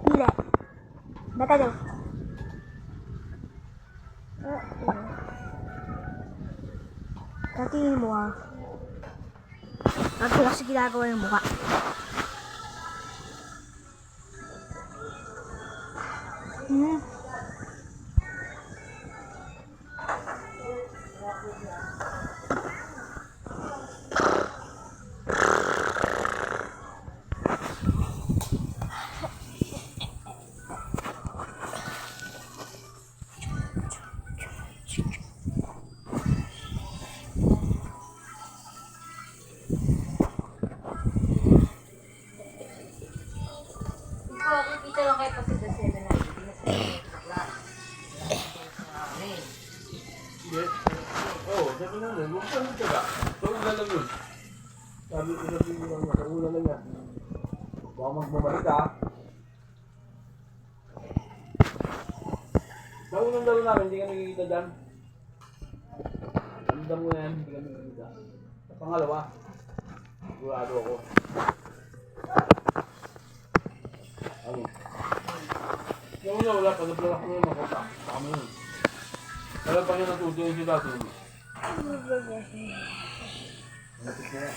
Hindi. Bata daw. Tatingin mo ah. Ako kasi ginagawa ng mukha. Kita lang kayo kasi sa 7 na Oo, sabi na lang, huwag kang taga. Tulog na lang yun. Sabi mo lang, nakaula lang yan. Baka magbumalik ka. Sa unang dalo namin, hindi ka nakikita dyan. Ang damo na yan, hindi ka nakikita. Sa pangalawa, sigurado ako. Ano? Yung una wala, pag-vlog ako naman ako pa. Tama yun. Alam pa niya natutunan si Dato. Malapit na yan.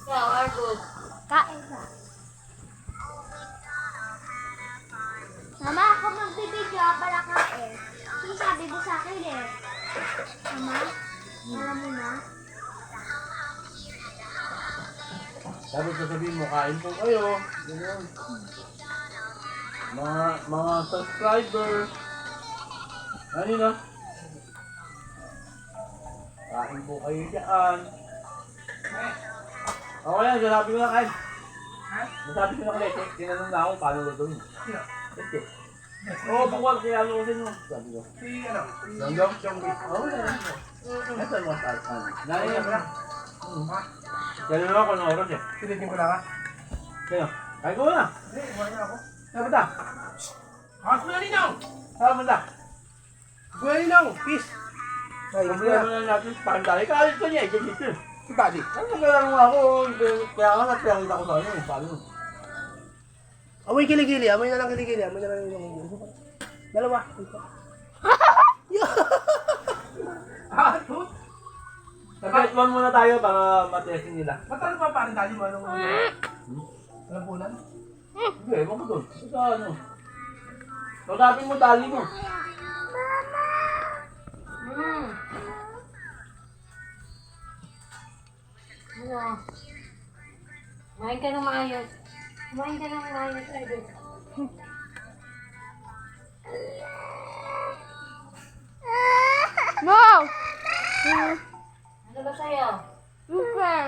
Ikaw, Argus. Kain ka. Mama, ako magbibideo para kain. Sabi mo sa akin eh. Mama, alam mo na? Sabi sasabihin mo, kain po kayo. Ganun. Mga subscriber. Ano na? Kain po kayo dyan. Ako yan, sinabi ko na kain. Nasabi ko na ulit, tinanong na ako paano gagawin. Ito. Oo, bukal, kaya ano kasi nyo. Sabi ko. Si ano? Langgam? Oo, yan. Ito mga tasan. Nari yan na. Ganun ako ng oras eh. Pilitin ko na ka? Kaya, kain ko na. Hindi, iwan na ako. Saan ba? Ah, Kuya Linaw! Saan ba? Kuya Linaw! Peace! Ay, Problema na natin sa pandali. Kalit ko niya, dito. Si Buddy. Ano naglalaro nga ako? Kaya nga napiyakita ko sa ano eh. Paano? Amoy kiligili, amoy na lang kiligili, amoy na lang kiligili. Dalawa. Ah, tut! Nag-get one muna tayo para matesting nila. Ba't ano pa parang dali mo? Anong Walang punan? Hindi, ewan ko doon. Sa ano? Pagkapin mo tali mo. Ano? Kumain ka ng maayos. Kumain ka ng maayos, Argus. No! Ano ba sa'yo? Okay.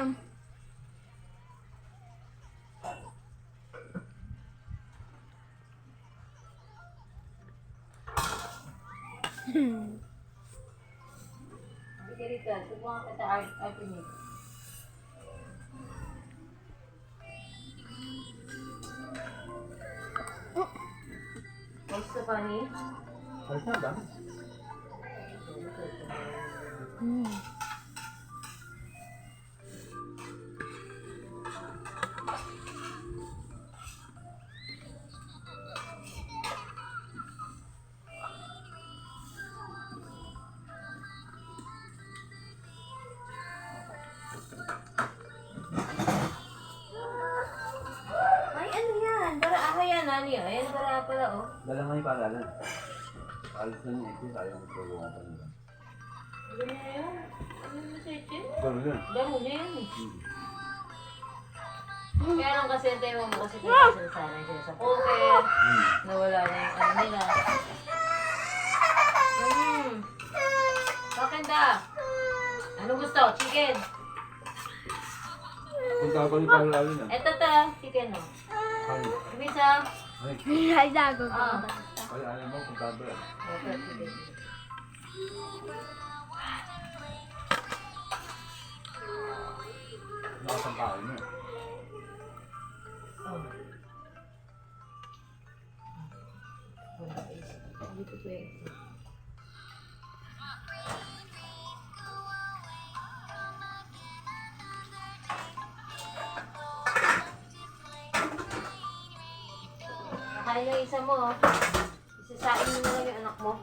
Sige rito, subukan kita Artemis. Gusto pa ni? Alis na, dami. Ay, ano yan? Bara ako yan, Nani. Ayan, bara pala, oh. Dala nga yung pangalan. Alis na niya ito, sayang magpagawa pa nila. Ano na yan? Ano na sa itin? Gano'n yun. Damo niya yan, eh. Kaya lang kasi tayo mo kasi pinasasanay sila sa poker. Nawala na yung ano nila. Bakit da? Ano gusto? Chicken? Punta pa rin para lalo na. Eto to, chicken oh. Ay, Ibisa? ay, Ay, dago ko. ay, alam mo, punta ba yan? Okay, sige. Nakasampahan mo. Oh. dito pwede. Nakain yung isa mo, oh. Isasain mo na lang yung anak mo.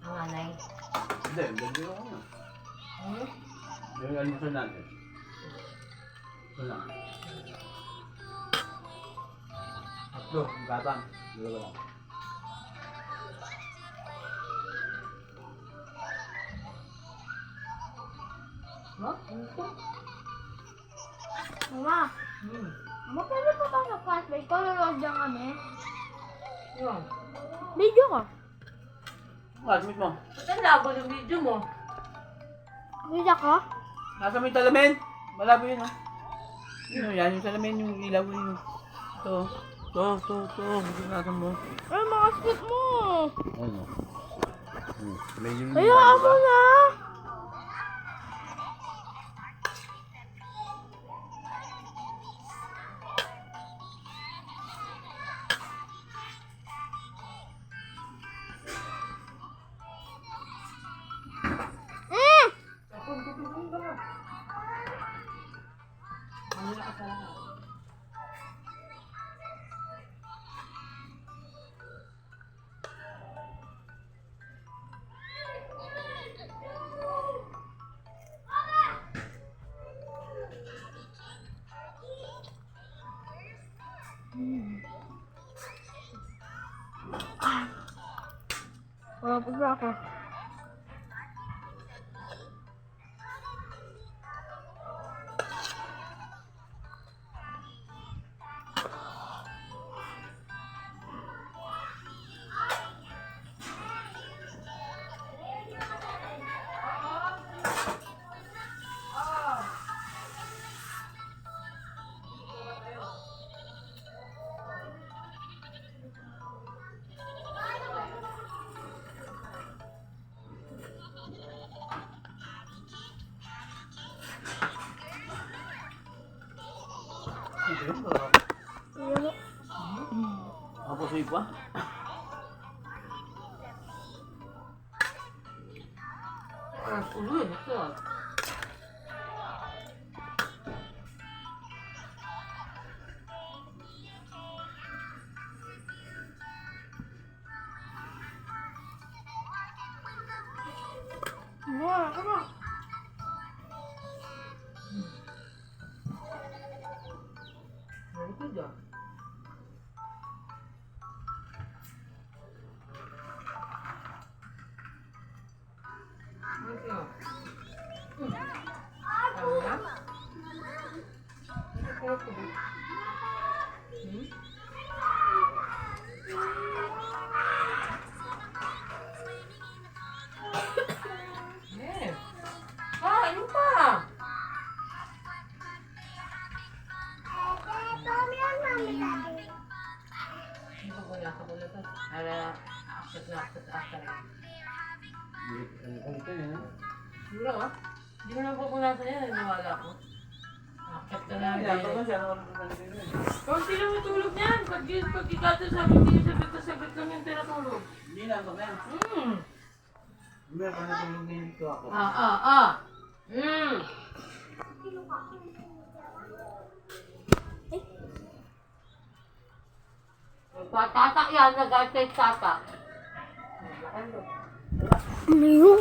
Ang anay. Hindi, hindi ako na. Hmm? Yung almusal natin. Ito lang. Tatlo, ang gatang. Dalawa lang. No? Ano ito? Mama, Hmm. mama, pwede pa ba sa classmate ko? Lulog dyan kami. Yun. Video ka. Classmate mo. Ba't ang labo ng video mo? Video ka? Nasa may talamin. Malabo yun, oh. Yun, oh, yan yung salamin, yung ilaw yun. Ito. Ito. Hindi mo. Ay, mga spit mo. Ano? Medyo Ayaw ako na. Ano na kasalanan? Wala pa ba ako? Ayun. Apa sih pa? Ah, ulo yun. Ito. Wala ka na. Ito dyan. Ito. Tama na? Ito ko ba? Hmm? Eh. Ah, ano pa? Hindi ko ba nasa bulatan? Ala, akit na akit. Ang ito yun. Wala ah. Hindi mo na pupunasan yan, naniwala ko. Akit ka lang. Kung sila matulog niyan, pag ikato sabi, hindi niya sabit lang yung tinatulog. Hindi na ako men. Meron na tulog na dito ako. Patatak yan, nag-artist tata. Ano yun?